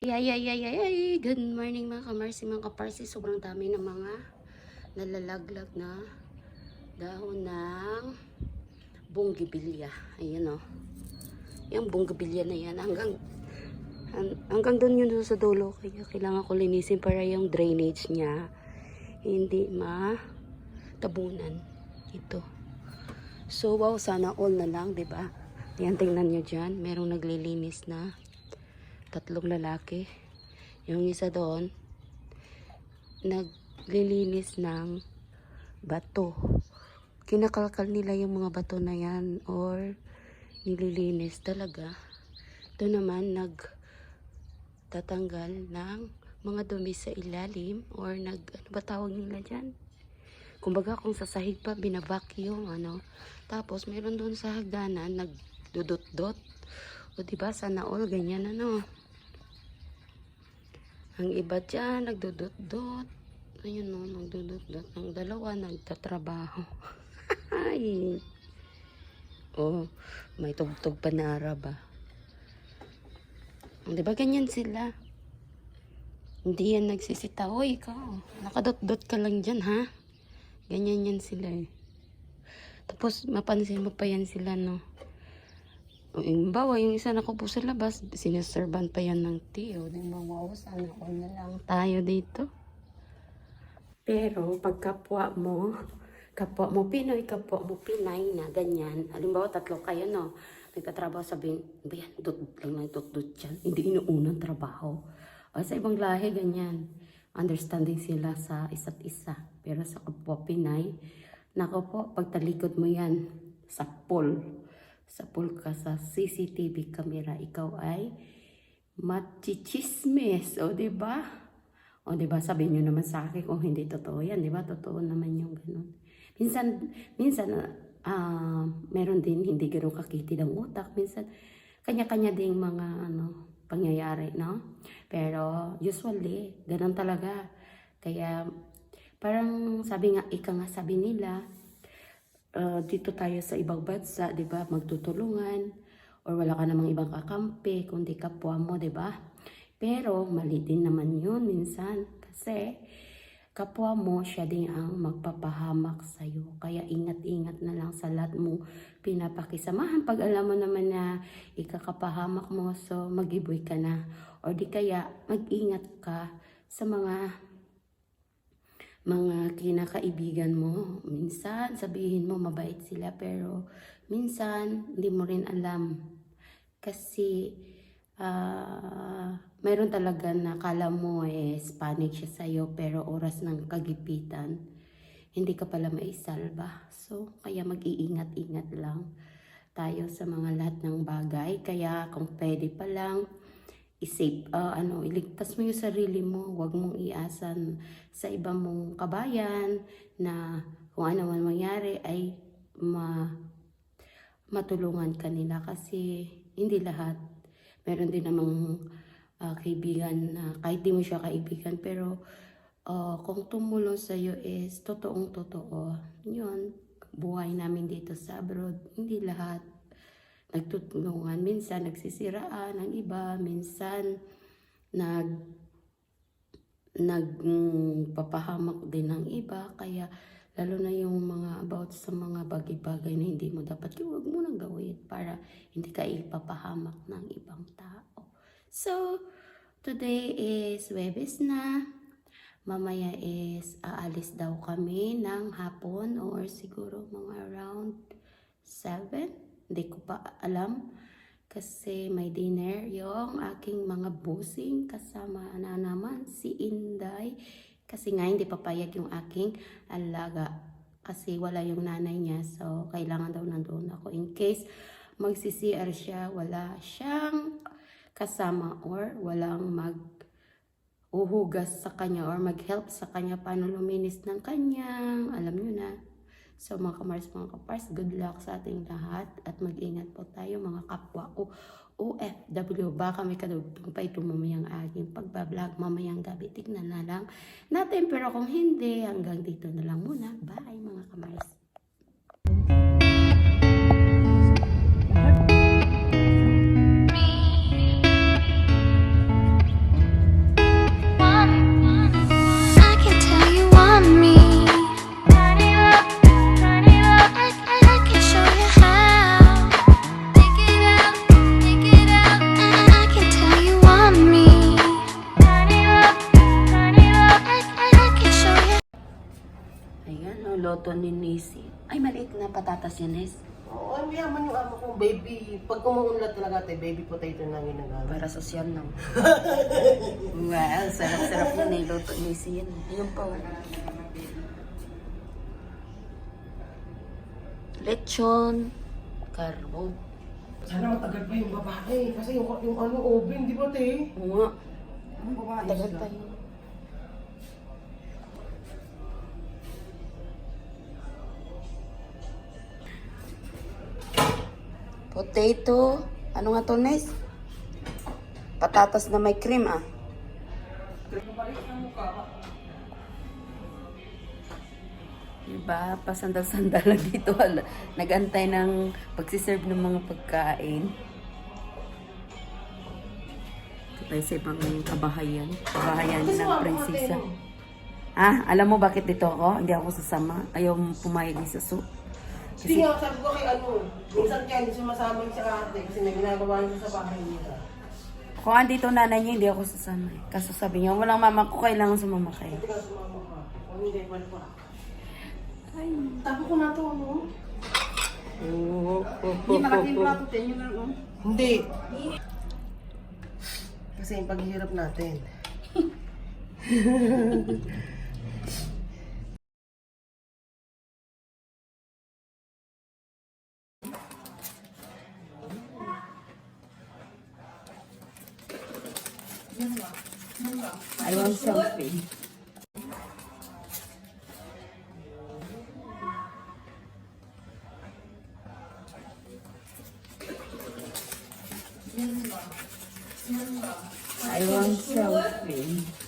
Good morning mga kamarsi, mga kaparsi. Sobrang dami ng mga nalalaglag na dahon ng bonggibilya. Ayan o. Yung bonggibilya na yan hanggang doon yun sa dulo. Kaya kailangan ko linisin para yung drainage niya hindi matabunan. Ito. So wow, sana all na lang, 'di ba? Yan, tingnan nyo dyan. Merong naglilinis na. 3 lalaki. Yung isa doon, naglilinis ng bato. Kinakalkal nila yung mga bato na yan or nililinis talaga. Ito naman, nagtatanggal ng mga dumi sa ilalim or ano ba tawag nila dyan? Kumbaga kung sa sahig pa, binabacuum, ano. Tapos, meron doon sa hagdanan, nagdudot-dot. O diba, sana all, ganyan, ano. Ang iba dyan, nagdudot-dot. Ayun, no, nagdudot-dot. Ang dalawa, nagtatrabaho. Ay. Oh, may tugtog pa na Arab, ah. Diba, ganyan sila. Hindi yan nagsisita. Hoy, ikaw, nakadot-dot ka lang dyan, ha? Ganyan yan sila, eh. Tapos, mapansin mo pa yan sila, no? Yung bawa, yung isa nakupo sa labas, sinaserban pa yan ng tiyo. Di ba, wow, sana all na lang tayo dito. Pero, pag kapwa mo Pinoy, kapwa mo Pinay na ganyan. Halimbawa, 3 kayo, no? Nagtatrabaho, sabihin, ba yan, dot dyan. Hindi inuunang trabaho. O, sa ibang lahi, ganyan. Understanding sila sa isa't isa. Pero sa kapwa Pinay, nako po, pag talikod mo yan, sa pool ka sa CCTV camera, ikaw ay machichismis. O, diba? O, diba? Sabihin nyo naman sa akin kung hindi totoo yan. Diba? Totoo naman yung ganun. Minsan, meron din hindi ganun kakitid ang utak. Minsan, kanya-kanya ding mga, pangyayari, no? Pero, usually, ganun talaga. Kaya, parang sabi nila, dito tayo sa ibang bansa, 'di ba? Magtutulungan or wala ka namang ibang kakampi kundi kapwa mo, 'di ba? Pero mali din naman 'yun minsan kasi kapwa mo siya din ang magpapahamak sa iyo. Kaya ingat-ingat na lang sa lahat mo pinapakisamahan. Pag alam mo naman na ikakapahamak mo, so magiboy ka na. Or di kaya mag-ingat ka sa mga kinakaibigan mo. Minsan, sabihin mo mabait sila, pero minsan, hindi mo rin alam. Kasi, mayroon talaga na kala mo Spanish siya sa'yo, pero oras ng kagipitan, hindi ka pala maisalba. So, kaya mag-iingat-ingat lang tayo sa mga lahat ng bagay. Kaya, kung pwede pa lang, iligtas mo yung sarili mo. Huwag mong iasan sa ibang mong kabayan na kung ano man mangyari ay matulungan ka nila, kasi hindi lahat. Meron din namang kaibigan na kahit di mo siya kaibigan, pero kung tumulong sa iyo is totoong totoo. Yun, buhay namin dito sa abroad, hindi lahat nagtutulungan. Minsan nagsisiraan ang iba, minsan nagpapahamak din ng iba. Kaya lalo na yung mga about sa mga bagay-bagay na hindi mo dapat, huwag mo nang gawin para hindi ka ipapahamak ng ibang tao. So, today is Huwebes na. Mamaya is aalis daw kami ng hapon or siguro mga around 7. Hindi ko pa alam kasi may dinner yung aking mga bossing, kasama na naman si Inday, kasi nga hindi papayag yung aking alaga kasi wala yung nanay niya, so kailangan daw nandoon ako in case magsi-CR siya, wala siyang kasama or walang mag-uhugas sa kanya or mag-help sa kanya paano luminis ng kanyang, alam nyo na. So mga kamars, mga kapars, good luck sa ating lahat at mag-ingat po tayo mga kapwa OFW. Baka may kadugtong pa ito mamayang aking pagbablog mamayang gabi. Tignan na lang natin, pero kung hindi, hanggang dito na lang muna. Bye mga kamars. luto ni Nisi. Ay, maliit na patatas yan, Nes. Oo, ay mayaman yung amo kong baby. Pag umuunlad talaga tayo, baby potato na ginagamit. Para sosyal na. Wow, sarap-sarap yun eh. Luto ni Nisi yan. Ayun pa. Lechon. Carbo. Sana matagal pa yung babae. Kasi yung ano, oven, di ba, te? Oo nga. Ang babae Tagal sila. pa yun. Potato. Ano nga to, Nes? Patatas na may cream, ah. Diba? Pasandal-sandal lang dito. Nagantay ng pagsiserve ng mga pagkain. Ito tayo sa ibang kabahayan. Kabahayan ng prinsesa. Ah, alam mo bakit dito ako? Hindi ako sasama. Ayaw pumayag sa soup. Kasi nga, sabi ko kay ano, minsan kaya hindi sumasama yung sa ate kasi may ginagawa niya sa bahay niya. Kung andito nanay niya, hindi ako sasama. Kaso sabi niya, walang mama ko, kailangan sumama kayo. Hindi ka sumama ka. Kung hindi, wala pa. Ay, tapo ko na to, ano? Hindi malaking plato, tenyo na lang. Hindi. Kasi yung paghihirap natin. I want something. I want something.